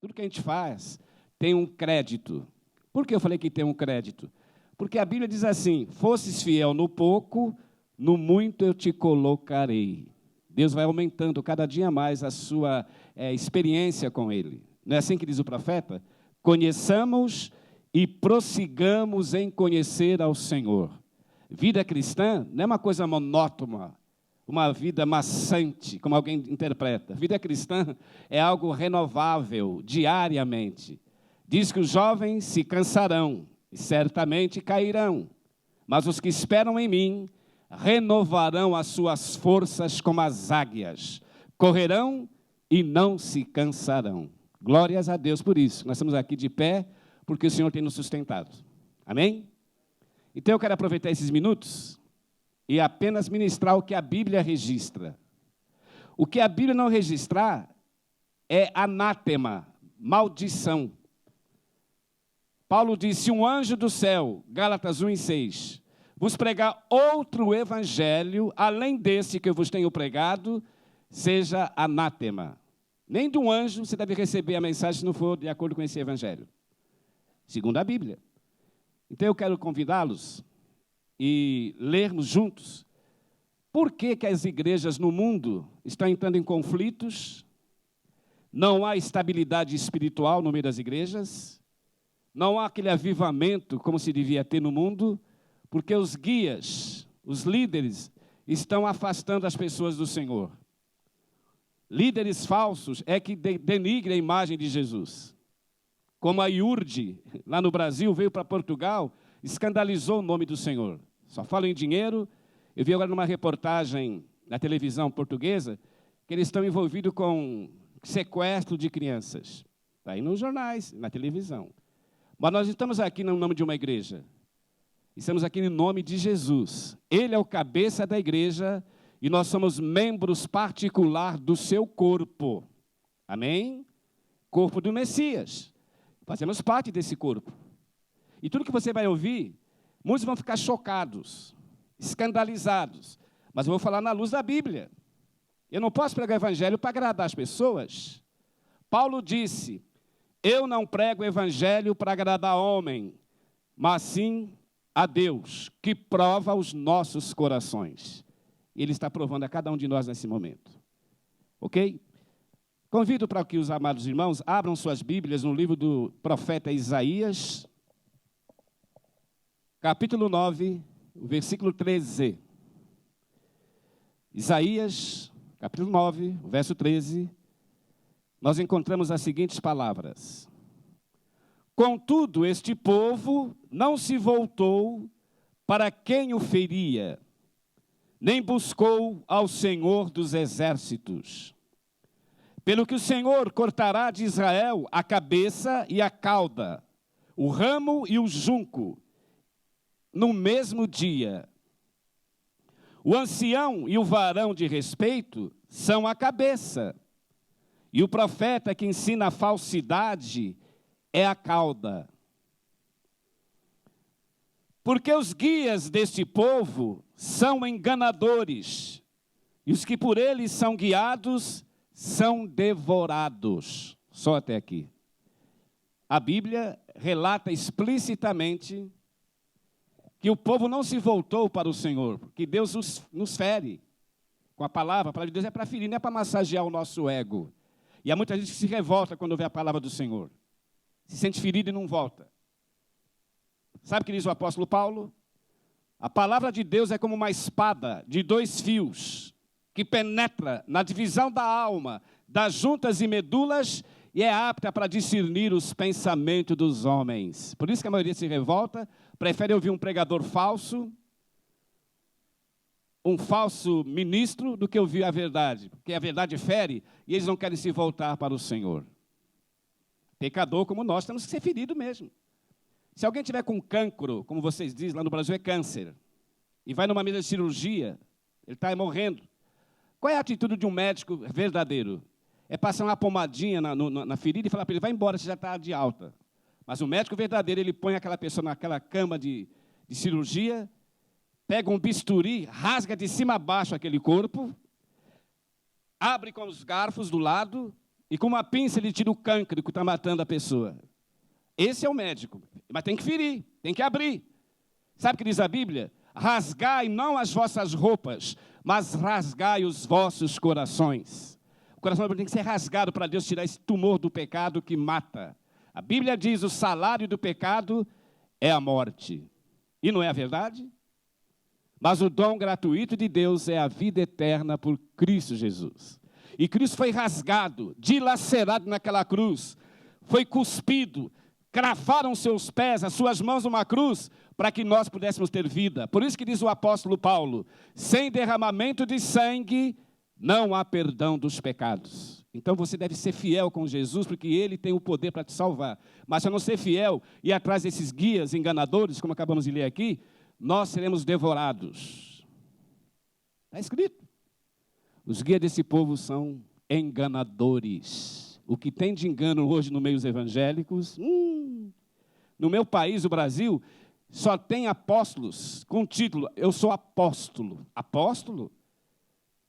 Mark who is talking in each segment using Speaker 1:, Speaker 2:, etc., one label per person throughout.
Speaker 1: Tudo que a gente faz tem um crédito. Por que eu falei que tem um crédito? Porque a Bíblia diz assim: fosses fiel no pouco, no muito eu te colocarei. Deus vai aumentando cada dia mais a sua experiência com Ele. Não é assim que diz o profeta? Conheçamos e prossigamos em conhecer ao Senhor. Vida cristã não é uma coisa monótona, uma vida maçante, como alguém interpreta. Vida cristã é algo renovável, diariamente. Diz que os jovens se cansarão e certamente cairão, mas os que esperam em mim renovarão as suas forças como as águias, correrão e não se cansarão. Glórias a Deus por isso. Nós estamos aqui de pé porque o Senhor tem nos sustentado. Amém? Então eu quero aproveitar esses minutos e apenas ministrar o que a Bíblia registra. O que a Bíblia não registrar é anátema, maldição. Paulo disse: um anjo do céu, Gálatas 1:6, vos pregar outro evangelho, além desse que eu vos tenho pregado, seja anátema. Nem de um anjo você deve receber a mensagem se não for de acordo com esse evangelho, segundo a Bíblia. Então eu quero convidá-los e lermos juntos por que as igrejas no mundo estão entrando em conflitos, não há estabilidade espiritual no meio das igrejas, não há aquele avivamento como se devia ter no mundo, porque os guias, os líderes, estão afastando as pessoas do Senhor. Líderes falsos é que denigrem a imagem de Jesus. Como a IURD, lá no Brasil, veio para Portugal, escandalizou o nome do Senhor. Só falam em dinheiro. Eu vi agora numa reportagem na televisão portuguesa que eles estão envolvidos com sequestro de crianças. Está aí nos jornais, na televisão. Mas nós estamos aqui no nome de uma igreja. Estamos aqui no nome de Jesus. Ele é o cabeça da igreja e nós somos membros particular do seu corpo. Amém? Corpo do Messias. Fazemos parte desse corpo. E tudo que você vai ouvir, muitos vão ficar chocados, escandalizados. Mas eu vou falar na luz da Bíblia. Eu não posso pregar o evangelho para agradar as pessoas. Paulo disse: eu não prego o evangelho para agradar homem, mas sim a Deus, que prova os nossos corações. E Ele está provando a cada um de nós nesse momento. Ok? Convido para que os amados irmãos abram suas Bíblias no livro do profeta Isaías, capítulo 9, versículo 13. Isaías, capítulo 9, verso 13, nós encontramos as seguintes palavras: contudo, este povo não se voltou para quem o feria, nem buscou ao Senhor dos exércitos. Pelo que o Senhor cortará de Israel a cabeça e a cauda, o ramo e o junco, no mesmo dia. O ancião e o varão de respeito são a cabeça, e o profeta que ensina a falsidade é a cauda. Porque os guias deste povo são enganadores, e os que por eles são guiados são devorados. Só até aqui. A Bíblia relata explicitamente que o povo não se voltou para o Senhor, que Deus nos fere com a palavra. A palavra de Deus é para ferir, não é para massagear o nosso ego. E há muita gente que se revolta quando vê a palavra do Senhor. Se sente ferido e não volta. Sabe o que diz o apóstolo Paulo? A palavra de Deus é como uma espada de 2 fios, que penetra na divisão da alma, das juntas e medulas, e é apta para discernir os pensamentos dos homens. Por isso que a maioria se revolta, prefere ouvir um pregador falso, um falso ministro, do que ouvir a verdade. Porque a verdade fere, e eles não querem se voltar para o Senhor. Pecador como nós, temos que ser ferido mesmo. Se alguém tiver com cancro, como vocês dizem, lá no Brasil é câncer, e vai numa mesa de cirurgia, ele está morrendo. Qual é a atitude de um médico verdadeiro? É passar uma pomadinha na ferida e falar para ele: vai embora, você já está de alta. Mas o médico verdadeiro, ele põe aquela pessoa naquela cama de cirurgia, pega um bisturi, rasga de cima a baixo aquele corpo, abre com os garfos do lado e com uma pinça ele tira o cancro que está matando a pessoa. Esse é o médico, mas tem que ferir, tem que abrir. Sabe o que diz a Bíblia? Rasgai não as vossas roupas, mas rasgai os vossos corações. O coração tem que ser rasgado para Deus tirar esse tumor do pecado que mata. A Bíblia diz, o salário do pecado é a morte. E não é a verdade? Mas o dom gratuito de Deus é a vida eterna por Cristo Jesus. E Cristo foi rasgado, dilacerado naquela cruz, foi cuspido, cravaram seus pés, as suas mãos numa cruz, para que nós pudéssemos ter vida. Por isso que diz o apóstolo Paulo, sem derramamento de sangue, não há perdão dos pecados. Então você deve ser fiel com Jesus, porque Ele tem o poder para te salvar. Mas se eu não ser fiel e ir atrás desses guias enganadores, como acabamos de ler aqui, nós seremos devorados. Está escrito. Os guias desse povo são enganadores. O que tem de engano hoje no meio dos evangélicos, no meu país, o Brasil, só tem apóstolos com título, eu sou apóstolo. Apóstolo?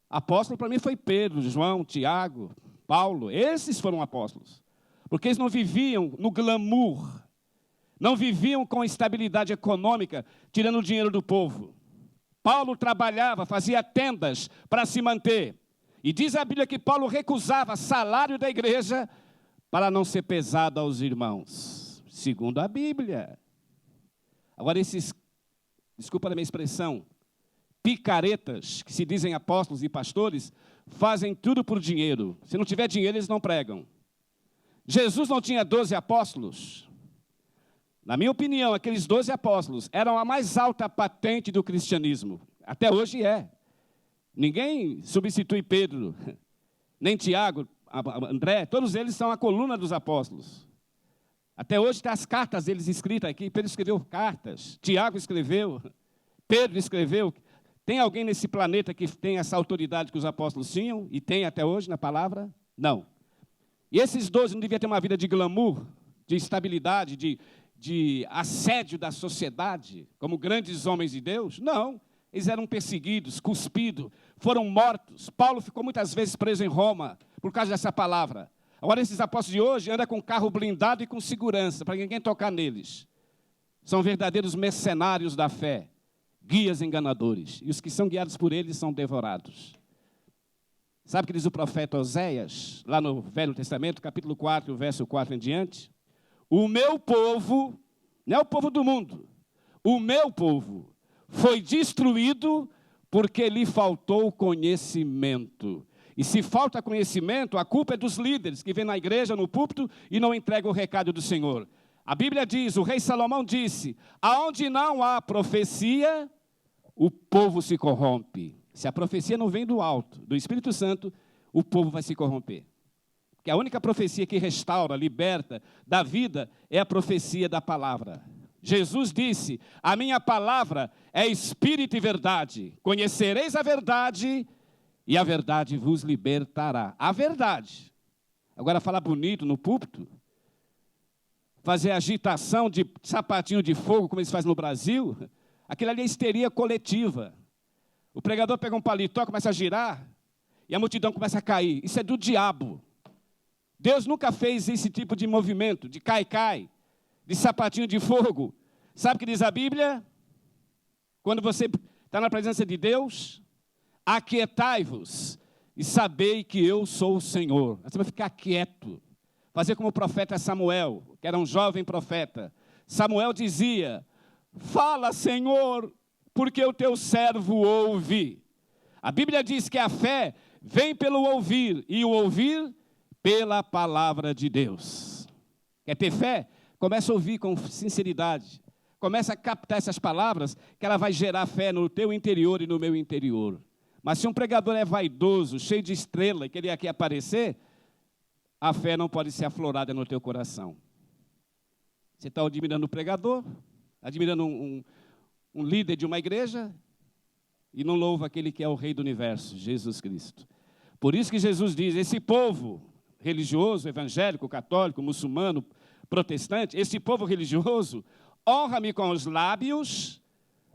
Speaker 1: Apóstolo para mim foi Pedro, João, Tiago, Paulo. Esses foram apóstolos. Porque eles não viviam no glamour, não viviam com estabilidade econômica, tirando o dinheiro do povo. Paulo trabalhava, fazia tendas para se manter. E diz a Bíblia que Paulo recusava salário da igreja para não ser pesado aos irmãos. Segundo a Bíblia. Agora desculpa a minha expressão, picaretas, que se dizem apóstolos e pastores, fazem tudo por dinheiro. Se não tiver dinheiro, eles não pregam. Jesus não tinha 12 apóstolos? Na minha opinião, aqueles 12 apóstolos eram a mais alta patente do cristianismo. Até hoje é. Ninguém substitui Pedro, nem Tiago, André, todos eles são a coluna dos apóstolos. Até hoje tem as cartas deles escritas aqui. Pedro escreveu cartas, Tiago escreveu, Pedro escreveu. Tem alguém nesse planeta que tem essa autoridade que os apóstolos tinham e tem até hoje na palavra? Não. E esses 12 não deviam ter uma vida de glamour, de estabilidade, de assédio da sociedade, como grandes homens de Deus? Não. Eles eram perseguidos, cuspidos, foram mortos. Paulo ficou muitas vezes preso em Roma por causa dessa palavra. Agora, esses apóstolos de hoje andam com carro blindado e com segurança, para ninguém tocar neles. São verdadeiros mercenários da fé, guias enganadores. E os que são guiados por eles são devorados. Sabe o que diz o profeta Oséias, lá no Velho Testamento, capítulo 4, verso 4 em diante? O meu povo, não é o povo do mundo, o meu povo foi destruído porque lhe faltou conhecimento. E se falta conhecimento, a culpa é dos líderes que vêm na igreja, no púlpito, e não entregam o recado do Senhor. A Bíblia diz, o rei Salomão disse, aonde não há profecia, o povo se corrompe. Se a profecia não vem do alto, do Espírito Santo, o povo vai se corromper. Porque a única profecia que restaura, liberta, dá vida, é a profecia da palavra. Jesus disse, a minha palavra é espírito e verdade. Conhecereis a verdade e a verdade vos libertará. A verdade. Agora, falar bonito no púlpito, fazer agitação de sapatinho de fogo, como eles fazem no Brasil, aquilo ali é histeria coletiva. O pregador pega um paletó, começa a girar, e a multidão começa a cair. Isso é do diabo. Deus nunca fez esse tipo de movimento, de cai-cai, de sapatinho de fogo. Sabe o que diz a Bíblia? Quando você está na presença de Deus, aquietai-vos e sabei que eu sou o Senhor. Você vai ficar quieto. Fazer como o profeta Samuel, que era um jovem profeta. Samuel dizia, fala, Senhor, porque o teu servo ouve. A Bíblia diz que a fé vem pelo ouvir, e o ouvir pela palavra de Deus. Quer ter fé? Começa a ouvir com sinceridade. Começa a captar essas palavras, que ela vai gerar fé no teu interior e no meu interior. Mas se um pregador é vaidoso, cheio de estrela, e querer aqui aparecer, a fé não pode ser aflorada no teu coração. Você está admirando o pregador, admirando um líder de uma igreja, e não louva aquele que é o rei do universo, Jesus Cristo. Por isso que Jesus diz, esse povo religioso, evangélico, católico, muçulmano, protestante, esse povo religioso, honra-me com os lábios,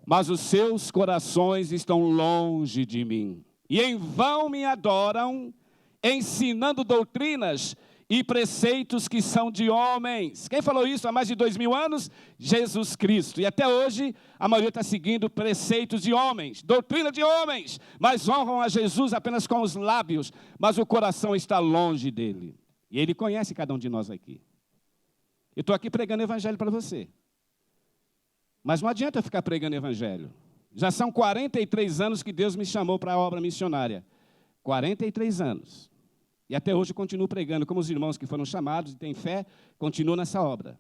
Speaker 1: mas os seus corações estão longe de mim. E em vão me adoram, ensinando doutrinas e preceitos que são de homens. Quem falou isso há mais de 2000 anos? Jesus Cristo. E até hoje, a maioria está seguindo preceitos de homens, doutrina de homens, mas honram a Jesus apenas com os lábios, mas o coração está longe dele. E ele conhece cada um de nós aqui. Eu estou aqui pregando evangelho para você. Mas não adianta eu ficar pregando evangelho. Já são 43 anos que Deus me chamou para a obra missionária. 43 anos. E até hoje eu continuo pregando, como os irmãos que foram chamados e têm fé, continuam nessa obra.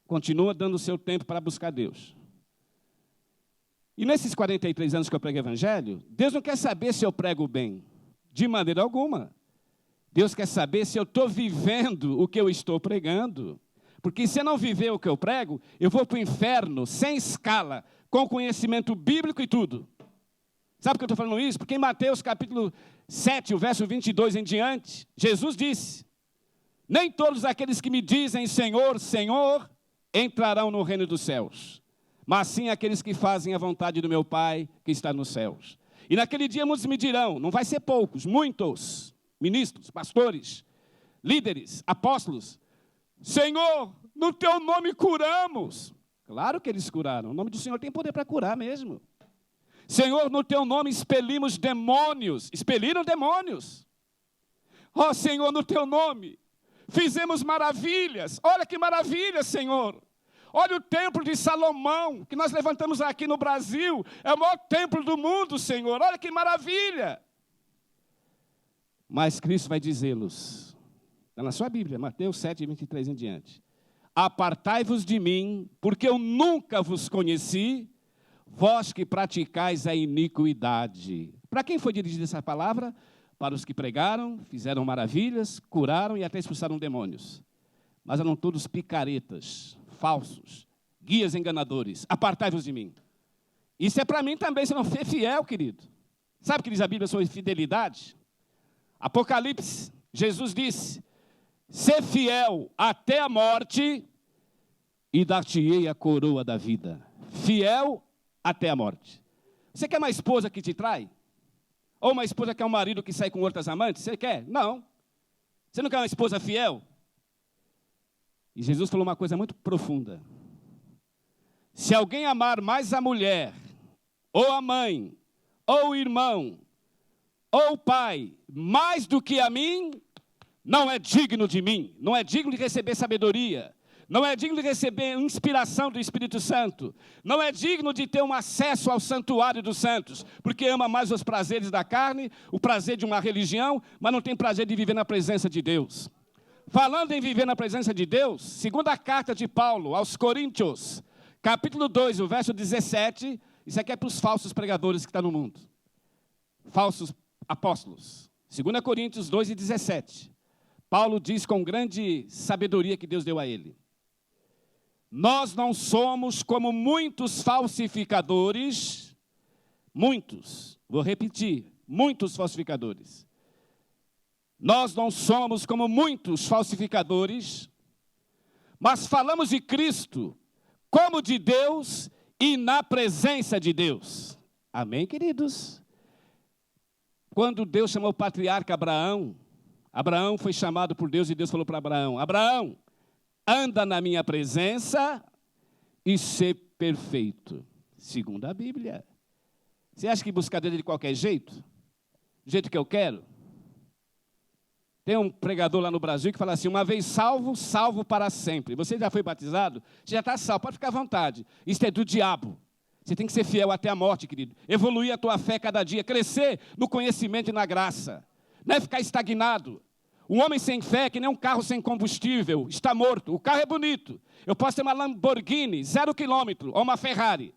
Speaker 1: Continua dando o seu tempo para buscar Deus. E nesses 43 anos que eu prego evangelho, Deus não quer saber se eu prego bem, de maneira alguma. Deus quer saber se eu estou vivendo o que eu estou pregando. Porque se eu não viver o que eu prego, eu vou para o inferno, sem escala, com conhecimento bíblico e tudo. Sabe por que eu estou falando isso? Porque em Mateus capítulo 7, o verso 22 em diante, Jesus disse: nem todos aqueles que me dizem Senhor, Senhor, entrarão no reino dos céus, mas sim aqueles que fazem a vontade do meu Pai que está nos céus. E naquele dia muitos me dirão, não vai ser poucos, muitos, ministros, pastores, líderes, apóstolos, Senhor, no teu nome curamos. Claro que eles curaram, o nome do Senhor tem poder para curar mesmo. Senhor, no teu nome expelimos demônios. Expeliram demônios. Ó Senhor, no teu nome fizemos maravilhas. Olha que maravilha, Senhor. Olha o templo de Salomão, que nós levantamos aqui no Brasil. É o maior templo do mundo, Senhor. Olha que maravilha. Mas Cristo vai dizê-los. Está na sua Bíblia, Mateus 7, 23 em diante. Apartai-vos de mim, porque eu nunca vos conheci, vós que praticais a iniquidade. Para quem foi dirigida essa palavra? Para os que pregaram, fizeram maravilhas, curaram e até expulsaram demônios. Mas eram todos picaretas, falsos, guias enganadores. Apartai-vos de mim. Isso é para mim também, se não for fiel, querido. Sabe o que diz a Bíblia sobre fidelidade? Apocalipse, Jesus disse: ser fiel até a morte e dar-te-ei a coroa da vida. Fiel até a morte. Você quer uma esposa que te trai? Ou uma esposa que é um marido que sai com outras amantes? Você quer? Não. Você não quer uma esposa fiel? E Jesus falou uma coisa muito profunda. Se alguém amar mais a mulher, ou a mãe, ou o irmão, ou o pai, mais do que a mim, não é digno de mim, não é digno de receber sabedoria, não é digno de receber inspiração do Espírito Santo, não é digno de ter um acesso ao santuário dos santos, porque ama mais os prazeres da carne, o prazer de uma religião, mas não tem prazer de viver na presença de Deus. Falando em viver na presença de Deus, segunda carta de Paulo aos Coríntios, capítulo 2, o verso 17, isso aqui é para os falsos pregadores que estão no mundo, falsos apóstolos. 2 Coríntios 2 e 17. Paulo diz com grande sabedoria que Deus deu a ele: nós não somos como muitos falsificadores, muitos, vou repetir, muitos falsificadores. Nós não somos como muitos falsificadores, mas falamos de Cristo como de Deus e na presença de Deus. Amém, queridos? Quando Deus chamou o patriarca Abraão, Abraão foi chamado por Deus e Deus falou para Abraão: Abraão, anda na minha presença e ser perfeito, segundo a Bíblia. Você acha que buscar Deus de qualquer jeito? Do jeito que eu quero? Tem um pregador lá no Brasil que fala assim: uma vez salvo, salvo para sempre. Você já foi batizado? Você já está salvo, pode ficar à vontade. Isso é do diabo. Você tem que ser fiel até a morte, querido. Evoluir a tua fé cada dia, crescer no conhecimento e na graça. Não é ficar estagnado. Um homem sem fé é que nem um carro sem combustível, está morto. O carro é bonito. Eu posso ter uma Lamborghini, 0 quilômetro, ou uma Ferrari.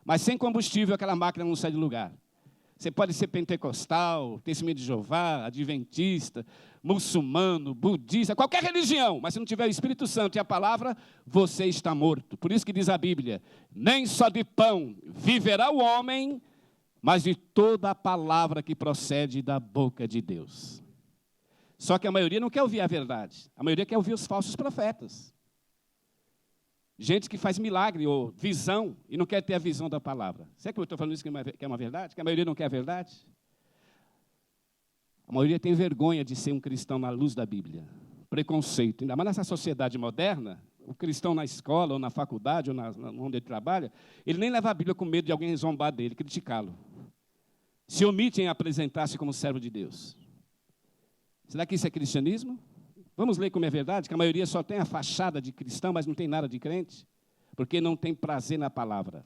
Speaker 1: Mas sem combustível, aquela máquina não sai de lugar. Você pode ser pentecostal, testemunha de Jeová, adventista, muçulmano, budista, qualquer religião, mas se não tiver o Espírito Santo e a palavra, você está morto. Por isso que diz a Bíblia: nem só de pão viverá o homem, mas de toda a palavra que procede da boca de Deus. Só que a maioria não quer ouvir a verdade, a maioria quer ouvir os falsos profetas. Gente que faz milagre ou visão e não quer ter a visão da palavra. Será que eu estou falando isso que é uma verdade? Que a maioria não quer a verdade? A maioria tem vergonha de ser um cristão na luz da Bíblia. Preconceito. Ainda mais nessa sociedade moderna, o cristão na escola, ou na faculdade, ou onde ele trabalha, ele nem leva a Bíblia com medo de alguém zombar dele, criticá-lo. Se omite em apresentar-se como servo de Deus. Será que isso é cristianismo? Vamos ler como é verdade, que a maioria só tem a fachada de cristão, mas não tem nada de crente, porque não tem prazer na palavra.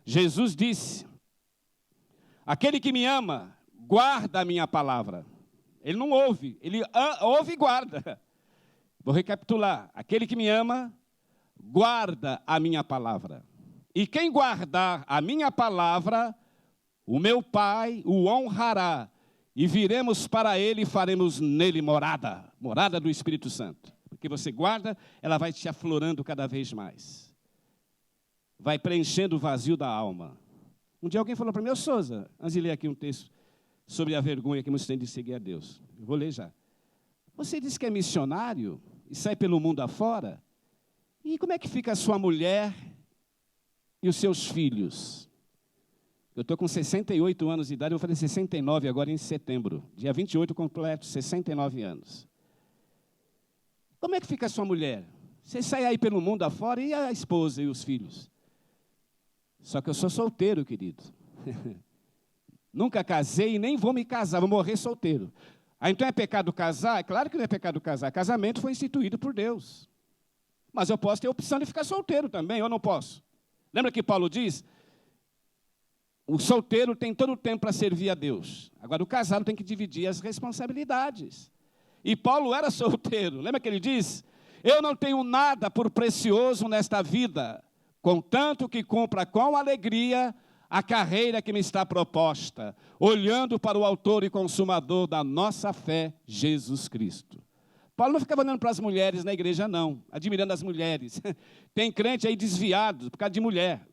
Speaker 1: Jesus disse, aquele que me ama, guarda a minha palavra. Ele não ouve, ele ouve e guarda. Vou recapitular. Aquele que me ama, guarda a minha palavra. E quem guardar a minha palavra, o meu Pai o honrará. E viremos para ele e faremos nele morada. Morada do Espírito Santo. Porque você guarda, ela vai te aflorando cada vez mais. Vai preenchendo o vazio da alma. Um dia alguém falou para mim, ô Souza, antes de ler aqui um texto sobre a vergonha que muitos têm de seguir a Deus. Eu vou ler já. Você diz que é missionário e sai pelo mundo afora? E como é que fica a sua mulher e os seus filhos? Eu estou com 68 anos de idade, eu vou fazer 69 agora em setembro. Dia 28 eu completo 69 anos. Como é que fica a sua mulher? Você sai aí pelo mundo afora e a esposa e os filhos? Só que eu sou solteiro, querido. Nunca casei e nem vou me casar, vou morrer solteiro. Ah, então é pecado casar? É claro que não é pecado casar. Casamento foi instituído por Deus. Mas eu posso ter a opção de ficar solteiro também, ou não posso? Lembra que Paulo diz? O solteiro tem todo o tempo para servir a Deus. Agora, o casado tem que dividir as responsabilidades. E Paulo era solteiro. Lembra que ele diz? Eu não tenho nada por precioso nesta vida, contanto que cumpra com alegria a carreira que me está proposta, olhando para o autor e consumador da nossa fé, Jesus Cristo. Paulo não ficava olhando para as mulheres na igreja, não, admirando as mulheres. Tem crente aí desviado por causa de mulher.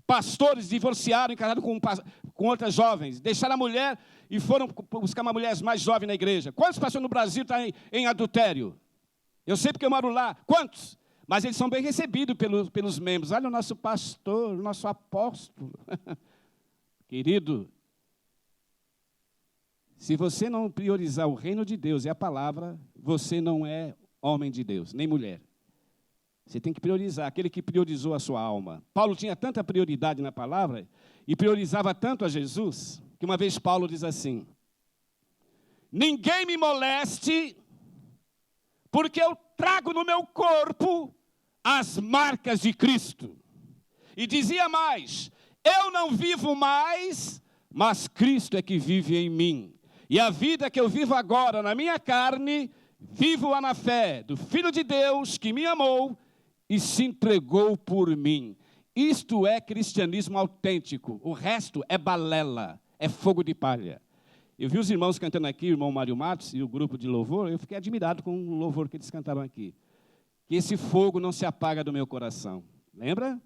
Speaker 1: Pastores divorciaram, casaram com outras jovens, deixaram a mulher e foram buscar uma mulher mais jovem na igreja. Quantos pastores no Brasil estão em adultério? Eu sei porque eu moro lá. Quantos? Mas eles são bem recebidos pelos membros. Olha o nosso pastor, o nosso apóstolo. Querido, se você não priorizar o reino de Deus e a palavra, você não é homem de Deus, nem mulher. Você tem que priorizar, aquele que priorizou a sua alma. Paulo tinha tanta prioridade na palavra e priorizava tanto a Jesus, que uma vez Paulo diz assim, ninguém me moleste, porque eu trago no meu corpo as marcas de Cristo. E dizia mais, eu não vivo mais, mas Cristo é que vive em mim. E a vida que eu vivo agora na minha carne, vivo-a na fé do Filho de Deus que me amou e se entregou por mim. Isto é cristianismo autêntico. O resto é balela, é fogo de palha. Eu vi os irmãos cantando aqui, o irmão Mário Matos e o grupo de louvor, eu fiquei admirado com o louvor que eles cantaram aqui. Que esse fogo não se apaga do meu coração. Lembra?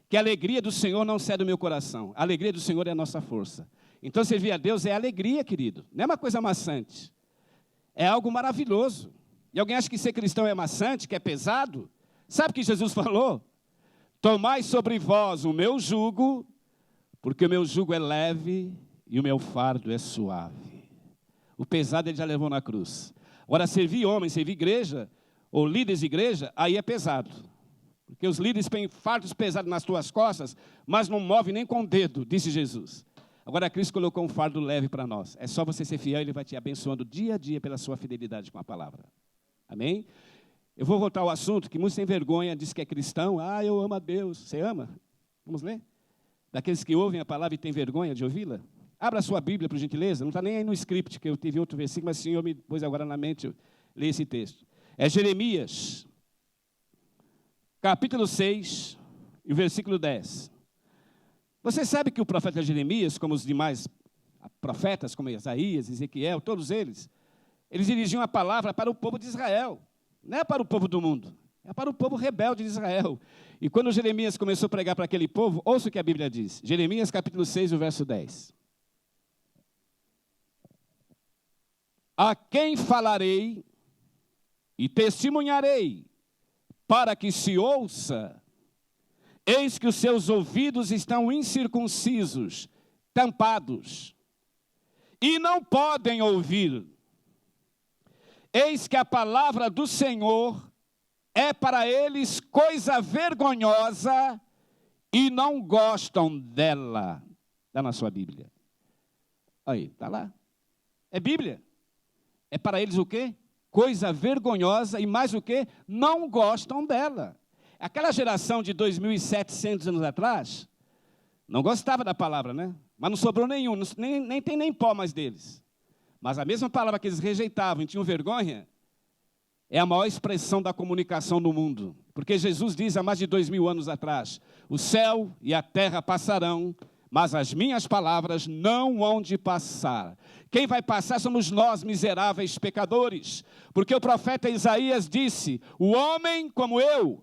Speaker 1: Que a alegria do Senhor não sai do meu coração. A alegria do Senhor é a nossa força. Então, servir a Deus é alegria, querido. Não é uma coisa maçante. É algo maravilhoso. E alguém acha que ser cristão é maçante, que é pesado? Sabe o que Jesus falou? Tomai sobre vós o meu jugo, porque o meu jugo é leve e o meu fardo é suave. O pesado ele já levou na cruz. Agora, servir homem, servir igreja, ou líderes de igreja, aí é pesado. Porque os líderes têm fardos pesados nas tuas costas, mas não move nem com o dedo, disse Jesus. Agora, Cristo colocou um fardo leve para nós. É só você ser fiel, Ele vai te abençoando dia a dia pela sua fidelidade com a palavra. Amém? Eu vou voltar ao assunto, que muitos têm vergonha, diz que é cristão. Ah, eu amo a Deus. Você ama? Vamos ler? Daqueles que ouvem a palavra e têm vergonha de ouvi-la? Abra a sua Bíblia, por gentileza. Não está nem aí no script, que eu tive outro versículo, mas o Senhor me pôs agora na mente ler esse texto. É Jeremias, capítulo 6, e o versículo 10. Você sabe que o profeta Jeremias, como os demais profetas, como Isaías, Ezequiel, todos eles dirigiam a palavra para o povo de Israel. Não é para o povo do mundo, é para o povo rebelde de Israel. E quando Jeremias começou a pregar para aquele povo, ouça o que a Bíblia diz. Jeremias, capítulo 6, o verso 10. A quem falarei e testemunharei, para que se ouça, eis que os seus ouvidos estão incircuncisos, tampados, e não podem ouvir. Eis que a palavra do Senhor é para eles coisa vergonhosa e não gostam dela. Está na sua Bíblia. Aí, está lá. É Bíblia. É para eles o quê? Coisa vergonhosa e mais o quê? Não gostam dela. Aquela geração de 2.700 anos atrás, não gostava da palavra, né? Mas não sobrou nenhum, nem tem nem pó mais deles. Mas a mesma palavra que eles rejeitavam e tinham vergonha, é a maior expressão da comunicação no mundo. Porque Jesus diz há mais de 2.000 anos atrás, o céu e a terra passarão, mas as minhas palavras não hão de passar. Quem vai passar somos nós, miseráveis pecadores. Porque o profeta Isaías disse, o homem como eu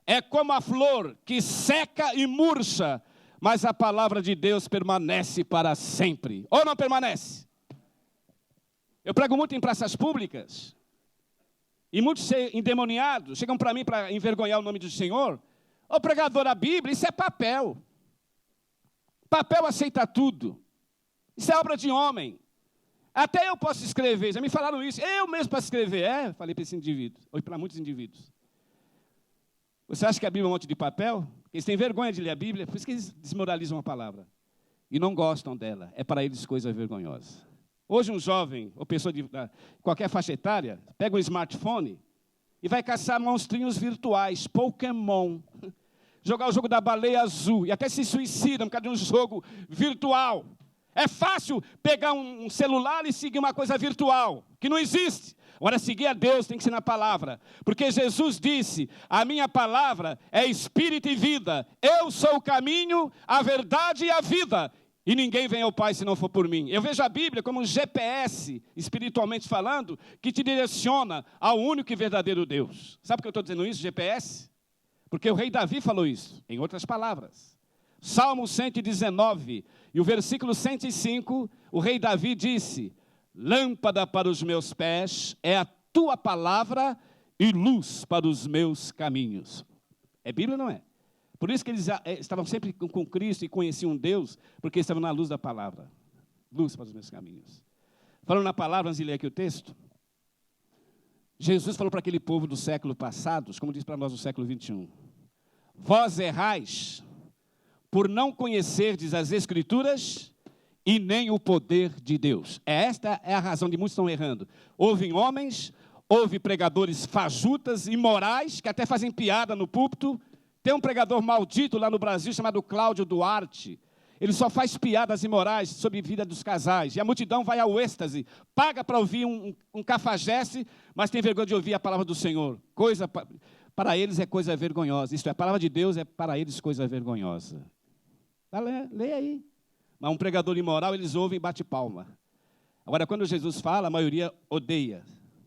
Speaker 1: é como a flor que seca e murcha, mas a palavra de Deus permanece para sempre. Ou não permanece? Eu prego muito em praças públicas, e muitos endemoniados chegam para mim para envergonhar o nome do Senhor. Ô pregador, a Bíblia, isso é papel. Papel aceita tudo. Isso é obra de homem. Até eu posso escrever, já me falaram isso. Eu mesmo posso escrever. Falei para esse indivíduo, ou para muitos indivíduos. Você acha que a Bíblia é um monte de papel? Eles têm vergonha de ler a Bíblia, por isso que eles desmoralizam a palavra. E não gostam dela. É para eles coisa vergonhosa. Hoje um jovem, ou pessoa de qualquer faixa etária, pega um smartphone e vai caçar monstrinhos virtuais, Pokémon. Jogar o jogo da baleia azul e até se suicida por causa de um jogo virtual. É fácil pegar um celular e seguir uma coisa virtual, que não existe. Agora, seguir a Deus tem que ser na palavra. Porque Jesus disse, a minha palavra é espírito e vida. Eu sou o caminho, a verdade e a vida. E ninguém vem ao Pai se não for por mim. Eu vejo a Bíblia como um GPS, espiritualmente falando, que te direciona ao único e verdadeiro Deus. Sabe por que eu estou dizendo isso, GPS? Porque o rei Davi falou isso, em outras palavras. Salmo 119, e o versículo 105, o rei Davi disse, lâmpada para os meus pés é a tua palavra e luz para os meus caminhos. É Bíblia ou não é? Por isso que eles estavam sempre com Cristo e conheciam Deus, porque estavam na luz da palavra. Luz para os meus caminhos. Falando na palavra, antes de ler aqui o texto, Jesus falou para aquele povo do século passado, como diz para nós do século 21, vós errais por não conhecerdes as Escrituras e nem o poder de Deus. Esta é a razão de muitos estão errando. Ouvem homens, ouvem pregadores fajutas, imorais, que até fazem piada no púlpito. Tem um pregador maldito lá no Brasil chamado Cláudio Duarte. Ele só faz piadas imorais sobre a vida dos casais. E a multidão vai ao êxtase, paga para ouvir um cafajeste, mas tem vergonha de ouvir a palavra do Senhor. Para eles é coisa vergonhosa. Isto é, a palavra de Deus é para eles coisa vergonhosa. Lê aí. Mas um pregador imoral, eles ouvem e bate palma. Agora, quando Jesus fala, a maioria odeia,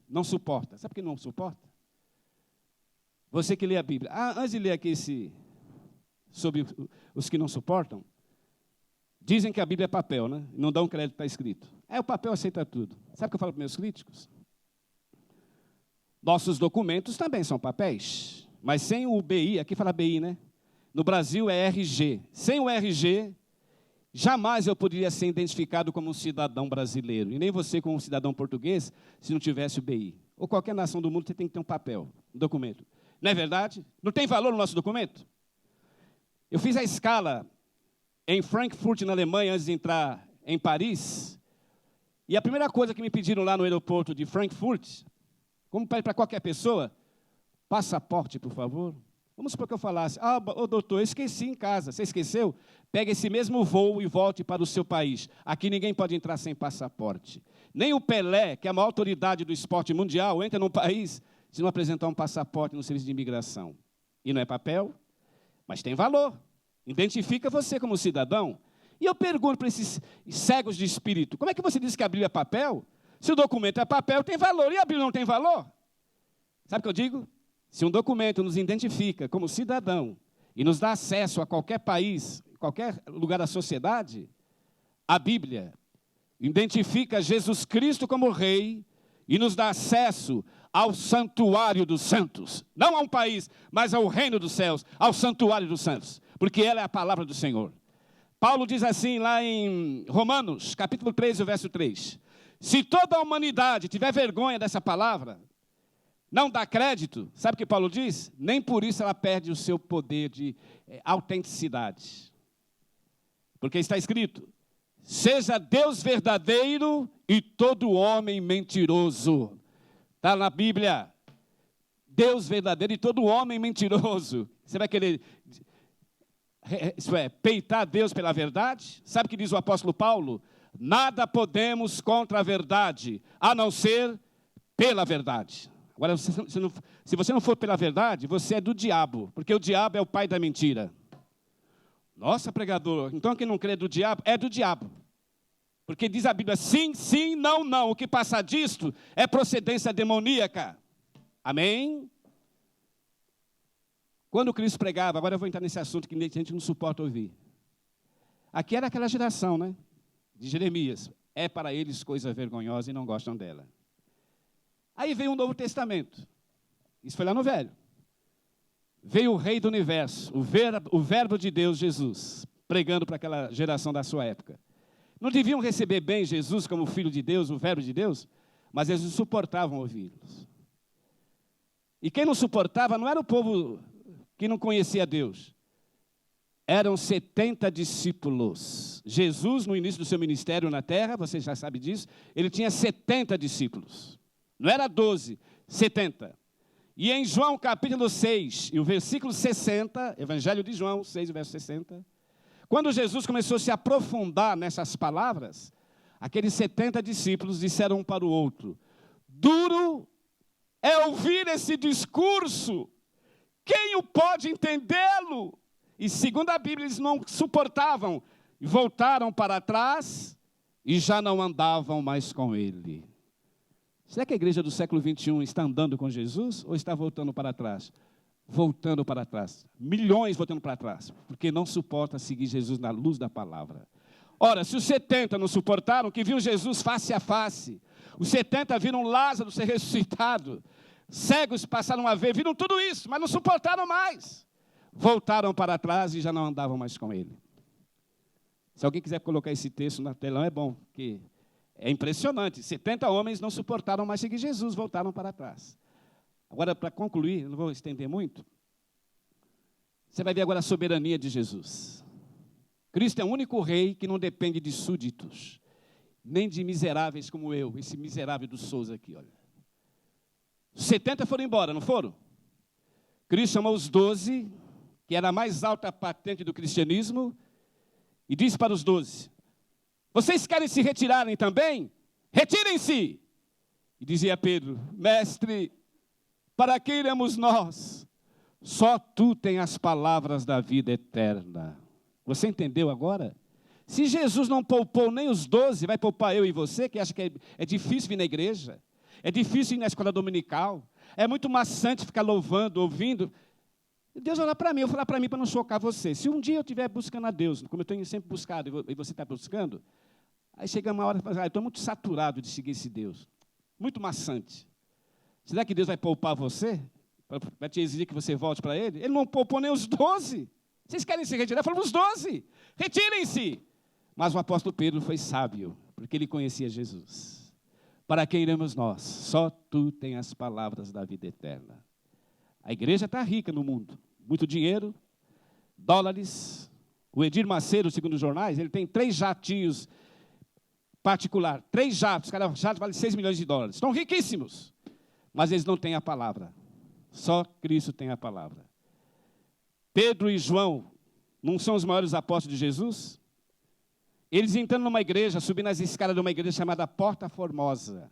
Speaker 1: não suporta. Sabe por que não suporta? Você que lê a Bíblia. Antes de ler aqui sobre os que não suportam, dizem que a Bíblia é papel, né? Não dão crédito para escrito. O papel aceita tudo. Sabe o que eu falo para meus críticos? Nossos documentos também são papéis, mas sem o BI, aqui fala BI, né? No Brasil é RG. Sem o RG, jamais eu poderia ser identificado como um cidadão brasileiro. E nem você como um cidadão português, se não tivesse o BI. Ou qualquer nação do mundo, você tem que ter um papel, um documento. Não é verdade? Não tem valor no nosso documento? Eu fiz a escala em Frankfurt, na Alemanha, antes de entrar em Paris. E a primeira coisa que me pediram lá no aeroporto de Frankfurt, como pede para qualquer pessoa, passaporte, por favor. Vamos supor que eu falasse, doutor, eu esqueci em casa. Você esqueceu? Pega esse mesmo voo e volte para o seu país. Aqui ninguém pode entrar sem passaporte. Nem o Pelé, que é a maior autoridade do esporte mundial, entra num país se não apresentar um passaporte no serviço de imigração. E não é papel, mas tem valor. Identifica você como cidadão. E eu pergunto para esses cegos de espírito, como é que você diz que a Bíblia é papel? Se o documento é papel, tem valor. E a Bíblia não tem valor? Sabe o que eu digo? Se um documento nos identifica como cidadão e nos dá acesso a qualquer país, qualquer lugar da sociedade, a Bíblia identifica Jesus Cristo como rei e nos dá acesso ao santuário dos santos. Não a um país, mas ao reino dos céus, ao santuário dos santos. Porque ela é a palavra do Senhor. Paulo diz assim lá em Romanos, capítulo 13, verso 3. Se toda a humanidade tiver vergonha dessa palavra, não dá crédito, sabe o que Paulo diz? Nem por isso ela perde o seu poder de autenticidade. Porque está escrito, seja Deus verdadeiro e todo homem mentiroso. Está na Bíblia, Deus verdadeiro e todo homem mentiroso. Você vai querer, isso é, peitar Deus pela verdade? Sabe o que diz o apóstolo Paulo? Nada podemos contra a verdade, a não ser pela verdade. Agora, se você não for pela verdade, você é do diabo, porque o diabo é o pai da mentira. Nossa, pregador, então quem não crê do diabo, é do diabo. Porque diz a Bíblia, sim, sim, não, não. O que passa disto é procedência demoníaca. Amém? Quando Cristo pregava, agora eu vou entrar nesse assunto que a gente não suporta ouvir. Aqui era aquela geração, né? De Jeremias. É para eles coisa vergonhosa e não gostam dela. Aí veio o Novo Testamento. Isso foi lá no Velho. Veio o Rei do Universo, o Verbo de Deus, Jesus, pregando para aquela geração da sua época. Não deviam receber bem Jesus como Filho de Deus, o Verbo de Deus, mas eles não suportavam ouvi-los. E quem não suportava não era o povo que não conhecia Deus. Eram 70 discípulos. Jesus, no início do seu ministério na terra, você já sabe disso, ele tinha 70 discípulos. Não era 12, 70. E em João capítulo 6, e o versículo 60, Evangelho de João 6, verso 60, quando Jesus começou a se aprofundar nessas palavras, aqueles 70 discípulos disseram um para o outro, duro é ouvir esse discurso, quem o pode entendê-lo? E segundo a Bíblia, eles não suportavam, voltaram para trás e já não andavam mais com ele. Será que a igreja do século 21 está andando com Jesus ou está voltando para trás? Voltando para trás. Milhões voltando para trás, porque não suporta seguir Jesus na luz da palavra. Ora, se os 70 não suportaram, que viram Jesus face a face, os 70 viram Lázaro ser ressuscitado, cegos passaram a ver, viram tudo isso, mas não suportaram mais. Voltaram para trás e já não andavam mais com ele. Se alguém quiser colocar esse texto na telão, é bom, porque é impressionante. 70 homens não suportaram mais seguir Jesus, voltaram para trás. Agora, para concluir, não vou estender muito, você vai ver agora a soberania de Jesus. Cristo é o único rei que não depende de súditos, nem de miseráveis como eu, esse miserável do Souza aqui, olha. Os 70 foram embora, não foram? Cristo chamou os 12, que era a mais alta patente do cristianismo, e disse para os 12, vocês querem se retirarem também? Retirem-se! E dizia Pedro, mestre, para que iremos nós? Só tu tens as palavras da vida eterna. Você entendeu agora? Se Jesus não poupou nem os 12, vai poupar eu e você, que acha que é difícil vir na igreja, é difícil ir na escola dominical, é muito maçante ficar louvando, ouvindo. Deus olha para mim, eu vou falar para mim para não chocar você. Se um dia eu estiver buscando a Deus, como eu tenho sempre buscado, e você está buscando, aí chega uma hora e fala, eu estou muito saturado de seguir esse Deus. Muito maçante. Será que Deus vai poupar você? Vai te exigir que você volte para Ele? Ele não poupou nem os 12. Vocês querem se retirar? Falamos os 12. Retirem-se. Mas o apóstolo Pedro foi sábio, porque ele conhecia Jesus. Para quem iremos nós? Só tu tens as palavras da vida eterna. A igreja está rica no mundo. Muito dinheiro, dólares. O Edir Macedo, segundo os jornais, ele tem 3 jatinhos particular. 3 jatos, cada jato vale 6 milhões de dólares. Estão riquíssimos. Mas eles não têm a palavra. Só Cristo tem a palavra. Pedro e João não são os maiores apóstolos de Jesus? Eles entrando numa igreja, subindo as escadas de uma igreja chamada Porta Formosa.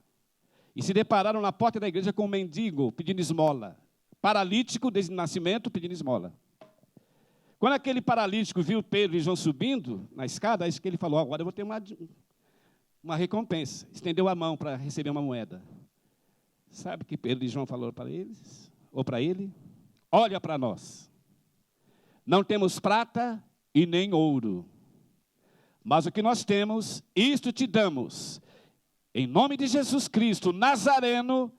Speaker 1: E se depararam na porta da igreja com um mendigo pedindo esmola. Paralítico desde o nascimento pedindo esmola. Quando aquele paralítico viu Pedro e João subindo na escada, é isso que ele falou, agora eu vou ter uma recompensa. Estendeu a mão para receber uma moeda. Sabe o que Pedro e João falaram para eles? Ou para ele? Olha para nós. Não temos prata e nem ouro. Mas o que nós temos, isto te damos. Em nome de Jesus Cristo, Nazareno,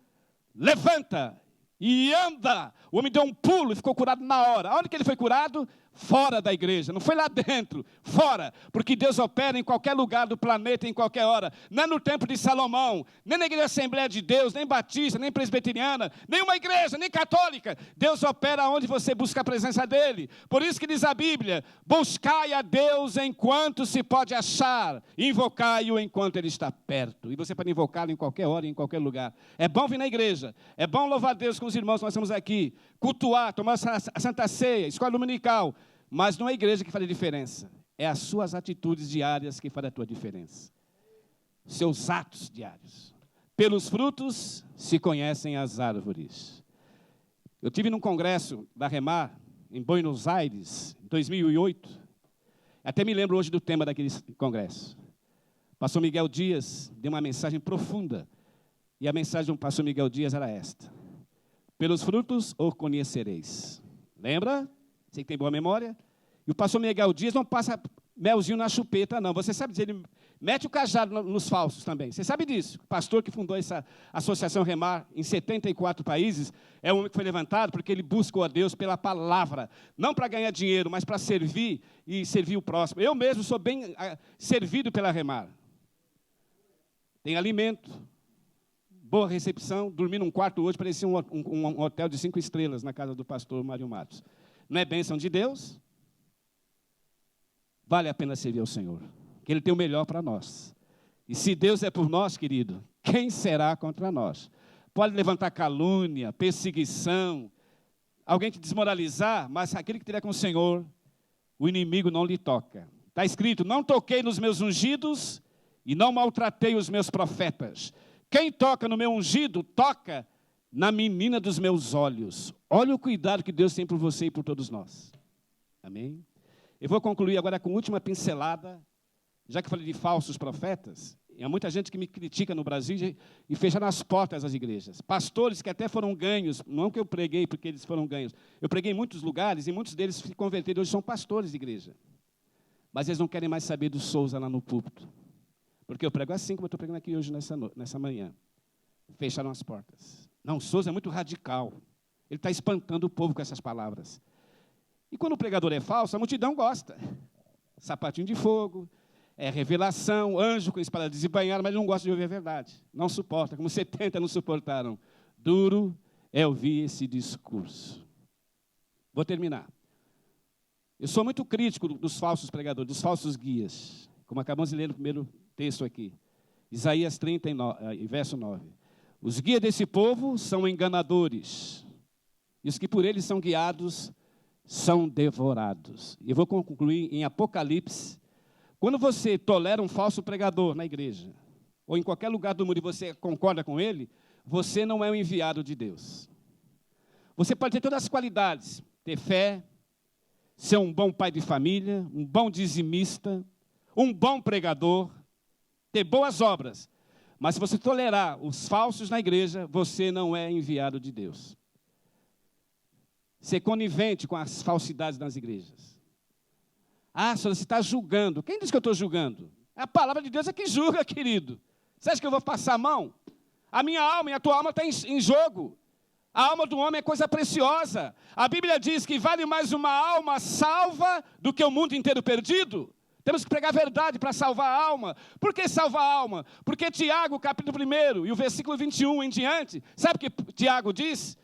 Speaker 1: levanta e anda. O homem deu um pulo e ficou curado na hora. Onde que ele foi curado? Fora da igreja, não foi lá dentro, fora, porque Deus opera em qualquer lugar do planeta, em qualquer hora. Não é no templo de Salomão, nem na igreja Assembleia de Deus, nem batista, nem presbiteriana, nenhuma igreja, nem católica. Deus opera onde você busca a presença dele. Por isso que diz a Bíblia: buscai a Deus enquanto se pode achar, invocai-o enquanto ele está perto. E você pode invocá-lo em qualquer hora, em qualquer lugar. É bom vir na igreja, é bom louvar a Deus com os irmãos, nós estamos aqui, cultuar, tomar a Santa Ceia, escola dominical. Mas não é a igreja que faz a diferença, é as suas atitudes diárias que fazem a tua diferença. Seus atos diários. Pelos frutos se conhecem as árvores. Eu tive num congresso da Remar, em Buenos Aires, em 2008. Até me lembro hoje do tema daquele congresso. O pastor Miguel Dias deu uma mensagem profunda. E a mensagem do pastor Miguel Dias era esta: pelos frutos o conhecereis. Lembra? Você que tem boa memória. E o pastor Miguel Dias não passa melzinho na chupeta, não. Você sabe dizer, ele mete o cajado nos falsos também. Você sabe disso. O pastor que fundou essa associação Remar em 74 países é um homem que foi levantado porque ele buscou a Deus pela palavra. Não para ganhar dinheiro, mas para servir e servir o próximo. Eu mesmo sou bem servido pela Remar. Tem alimento, boa recepção. Dormi num quarto hoje, parecia um hotel de 5 estrelas na casa do pastor Mário Matos. Não é bênção de Deus? Vale a pena servir ao Senhor, que Ele tem o melhor para nós. E se Deus é por nós, querido, quem será contra nós? Pode levantar calúnia, perseguição, alguém te desmoralizar, mas aquele que tiver com o Senhor, o inimigo não lhe toca. Está escrito: não toquei nos meus ungidos e não maltratei os meus profetas. Quem toca no meu ungido, toca na menina dos meus olhos. Olha o cuidado que Deus tem por você e por todos nós. Amém? Eu vou concluir agora com a última pincelada, já que falei de falsos profetas. Há muita gente que me critica no Brasil e fecharam as portas das igrejas. Pastores que até foram ganhos, não que eu preguei porque eles foram ganhos. Eu preguei em muitos lugares e muitos deles se converteram, hoje são pastores de igreja. Mas eles não querem mais saber do Souza lá no púlpito. Porque eu prego assim como eu estou pregando aqui hoje nessa manhã. Fecharam as portas. Não, o Souza é muito radical. Ele está espantando o povo com essas palavras. E quando o pregador é falso, a multidão gosta. Sapatinho de fogo, revelação, anjo com espada desembainhada, mas não gosta de ouvir a verdade. Não suporta, como 70 não suportaram. Duro é ouvir esse discurso. Vou terminar. Eu sou muito crítico dos falsos pregadores, dos falsos guias. Como acabamos de ler no primeiro texto aqui. Isaías 39, verso 9. Os guias desse povo são enganadores. E os que por eles são guiados são devorados. E eu vou concluir em Apocalipse. Quando você tolera um falso pregador na igreja, ou em qualquer lugar do mundo e você concorda com ele, você não é um enviado de Deus. Você pode ter todas as qualidades, ter fé, ser um bom pai de família, um bom dizimista, um bom pregador, ter boas obras. Mas se você tolerar os falsos na igreja, você não é enviado de Deus. Ser conivente com as falsidades nas igrejas. Ah, senhora, você está julgando. Quem disse que eu estou julgando? A palavra de Deus é que julga, querido. Você acha que eu vou passar a mão? A minha alma e a tua alma estão em jogo. A alma do homem é coisa preciosa. A Bíblia diz que vale mais uma alma salva do que o mundo inteiro perdido. Temos que pregar a verdade para salvar a alma. Por que salvar a alma? Porque Tiago, capítulo 1, e o versículo 21 em diante, sabe o que Tiago diz?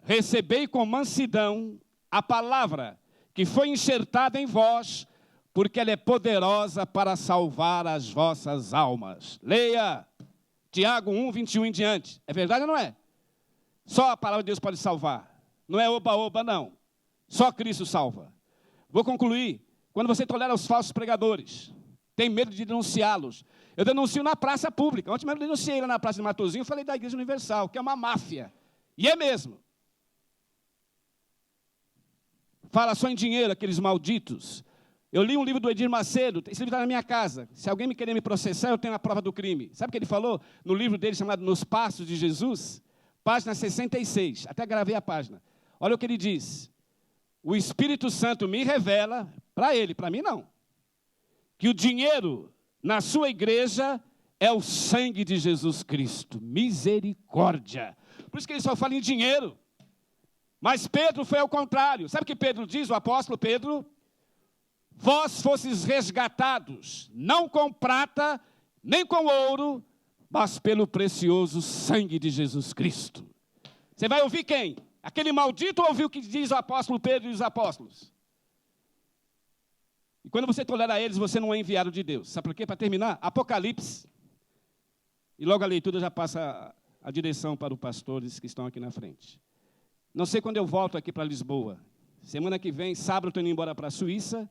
Speaker 1: Recebei com mansidão a palavra que foi enxertada em vós, porque ela é poderosa para salvar as vossas almas. Leia Tiago 1, 21 em diante. É verdade ou não é? Só a palavra de Deus pode salvar. Não é oba-oba, não. Só Cristo salva. Vou concluir. Quando você tolera os falsos pregadores, tem medo de denunciá-los. Eu denuncio na praça pública. Ontem mesmo eu denunciei lá na praça de Matozinho, falei da Igreja Universal, que é uma máfia. E é mesmo. Fala só em dinheiro, aqueles malditos. Eu li um livro do Edir Macedo, esse livro está na minha casa. Se alguém me querer me processar, eu tenho a prova do crime. Sabe o que ele falou no livro dele chamado Nos Passos de Jesus? Página 66, até gravei a página. Olha o que ele diz. O Espírito Santo me revela, para ele, para mim não, que o dinheiro na sua igreja é o sangue de Jesus Cristo. Misericórdia. Por isso que ele só fala em dinheiro. Mas Pedro foi ao contrário. Sabe o que Pedro diz, o apóstolo Pedro? Vós fostes resgatados, não com prata, nem com ouro, mas pelo precioso sangue de Jesus Cristo. Você vai ouvir quem? Aquele maldito ouviu o que diz o apóstolo Pedro e os apóstolos. E quando você tolera eles, você não é enviado de Deus. Sabe por quê? Para terminar, Apocalipse. E logo a leitura já passa a direção para os pastores que estão aqui na frente. Não sei quando eu volto aqui para Lisboa. Semana que vem, sábado, estou indo embora para a Suíça.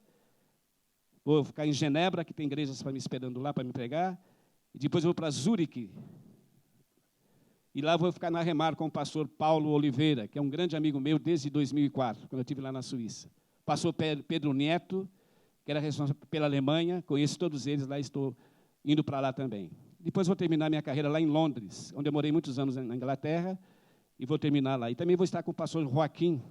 Speaker 1: Vou ficar em Genebra, que tem igrejas para me esperando lá para me pregar. E depois eu vou para Zurique. E lá vou ficar na Remar com o pastor Paulo Oliveira, que é um grande amigo meu desde 2004, quando eu estive lá na Suíça. Pastor Pedro Neto, que era responsável pela Alemanha, conheço todos eles, lá estou indo para lá também. Depois vou terminar minha carreira lá em Londres, onde eu morei muitos anos na Inglaterra, e vou terminar lá. E também vou estar com o pastor Joaquim,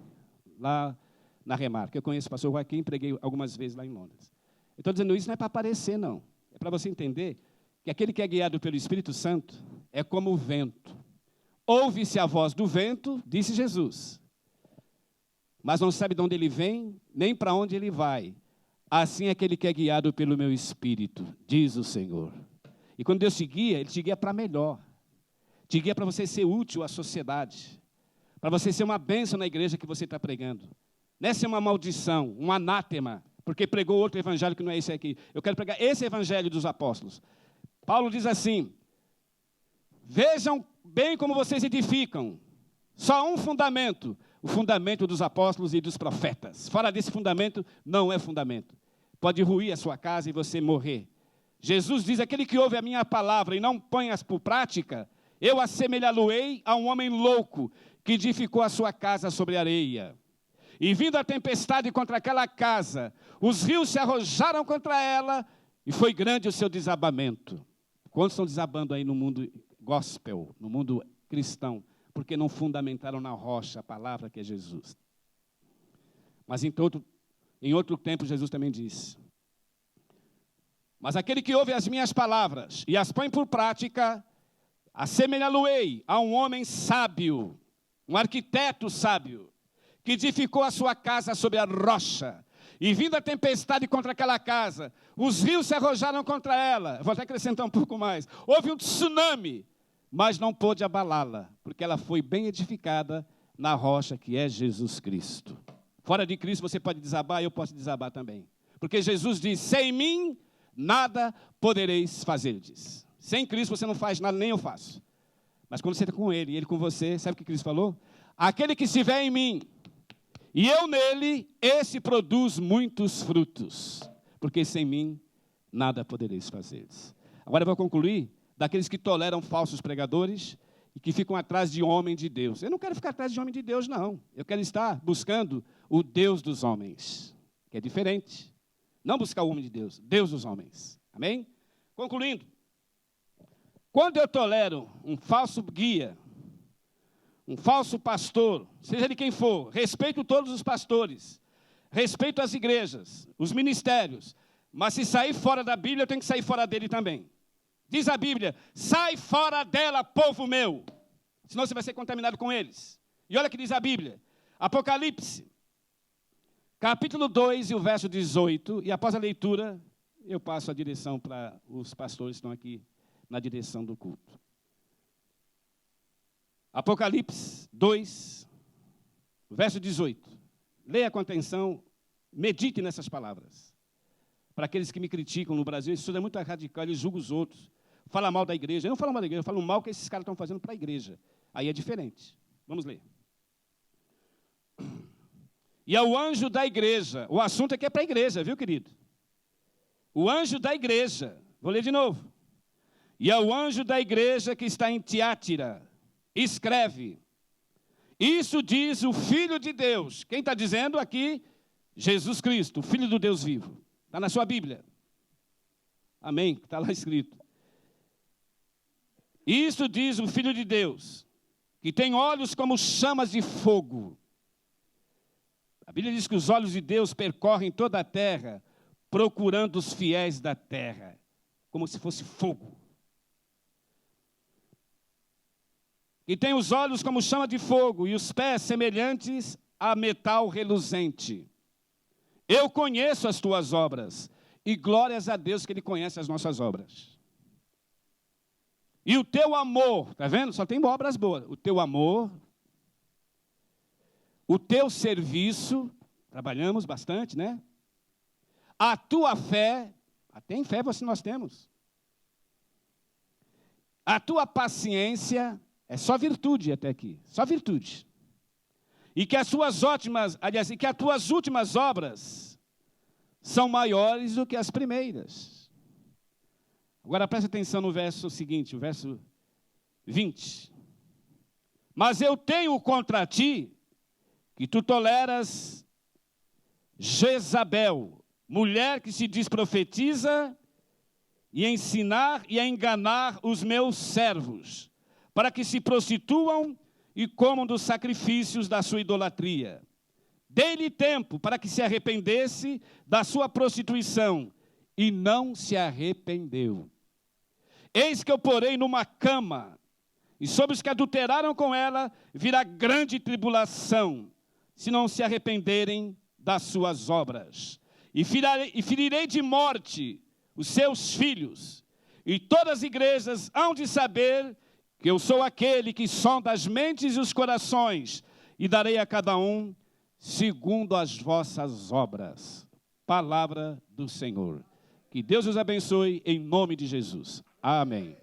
Speaker 1: lá na Remar, que eu conheço o pastor Joaquim, preguei algumas vezes lá em Londres. Eu estou dizendo isso não é para aparecer, não. É para você entender que aquele que é guiado pelo Espírito Santo é como o vento. Ouve-se a voz do vento, disse Jesus, mas não sabe de onde ele vem, nem para onde ele vai. Assim é aquele que é guiado pelo meu Espírito, diz o Senhor. E quando Deus te guia, Ele te guia para melhor. Te guia para você ser útil à sociedade, para você ser uma bênção na igreja que você está pregando. Não é ser uma maldição, um anátema, porque pregou outro evangelho que não é esse aqui. Eu quero pregar esse evangelho dos apóstolos. Paulo diz assim, vejam bem como vocês edificam. Só um fundamento, o fundamento dos apóstolos e dos profetas. Fora desse fundamento, não é fundamento. Pode ruir a sua casa e você morrer. Jesus diz, aquele que ouve a minha palavra e não põe-as por prática, eu assemelhá-lo-ei a um homem louco que edificou a sua casa sobre areia. E vindo a tempestade contra aquela casa, os rios se arrojaram contra ela e foi grande o seu desabamento. Quantos estão desabando aí no mundo gospel, no mundo cristão, porque não fundamentaram na rocha a palavra que é Jesus? Mas em outro tempo Jesus também disse, mas aquele que ouve as minhas palavras e as põe por prática, assemelhá-lo-ei a um homem sábio, um arquiteto sábio, que edificou a sua casa sobre a rocha, e vindo a tempestade contra aquela casa, os rios se arrojaram contra ela. Vou até acrescentar um pouco mais. Houve um tsunami, mas não pôde abalá-la, porque ela foi bem edificada na rocha que é Jesus Cristo. Fora de Cristo você pode desabar, eu posso desabar também. Porque Jesus diz, sem mim nada podereis fazer, ele diz. Sem Cristo você não faz nada, nem eu faço. Mas quando você está com Ele e Ele com você, sabe o que Cristo falou? Aquele que estiver em mim e eu nele, esse produz muitos frutos. Porque sem mim nada podereis fazer. Agora eu vou concluir daqueles que toleram falsos pregadores e que ficam atrás de homem de Deus. Eu não quero ficar atrás de homem de Deus, não. Eu quero estar buscando o Deus dos homens, que é diferente. Não buscar o homem de Deus, Deus dos homens. Amém? Concluindo. Quando eu tolero um falso guia, um falso pastor, seja de quem for, respeito todos os pastores, respeito as igrejas, os ministérios, mas se sair fora da Bíblia, eu tenho que sair fora dele também. Diz a Bíblia, sai fora dela, povo meu, senão você vai ser contaminado com eles. E olha o que diz a Bíblia, Apocalipse, capítulo 2 e o verso 18, e após a leitura, eu passo a direção para os pastores que estão aqui na direção do culto. Apocalipse 2, verso 18. Leia com atenção, medite nessas palavras. Para aqueles que me criticam no Brasil, isso é muito radical, eles julgam os outros. Fala mal da igreja. Eu não falo mal da igreja, eu falo mal que esses caras estão fazendo para a igreja. Aí é diferente. Vamos ler. E ao anjo da igreja. O assunto aqui é para a igreja, viu, querido? O anjo da igreja. Vou ler de novo. E ao anjo da igreja que está em Tiátira, escreve. Isso diz o Filho de Deus. Quem está dizendo aqui? Jesus Cristo, o Filho do Deus vivo. Está na sua Bíblia. Amém? Está lá escrito. Isso diz o Filho de Deus, que tem olhos como chamas de fogo. A Bíblia diz que os olhos de Deus percorrem toda a terra, procurando os fiéis da terra, como se fosse fogo. que tem os olhos como chama de fogo e os pés semelhantes a metal reluzente. Eu conheço as tuas obras, e glórias a Deus que Ele conhece as nossas obras. E o teu amor, está vendo? Só tem obras boas. O teu amor, o teu serviço, trabalhamos bastante, né? A tua fé, até em fé nós temos. A tua paciência, é só virtude até aqui, só virtude. E que as tuas últimas obras são maiores do que as primeiras. Agora presta atenção no verso seguinte, o verso 20. Mas eu tenho contra ti que tu toleras Jezabel, mulher que se diz profetiza, e ensinar e a enganar os meus servos, para que se prostituam e comam dos sacrifícios da sua idolatria. Dei-lhe tempo para que se arrependesse da sua prostituição, e não se arrependeu. Eis que eu porei numa cama, e sobre os que adulteraram com ela virá grande tribulação, se não se arrependerem das suas obras. E ferirei de morte os seus filhos, e todas as igrejas hão de saber que eu sou aquele que sonda as mentes e os corações, e darei a cada um segundo as vossas obras. Palavra do Senhor. Que Deus os abençoe em nome de Jesus. Amém.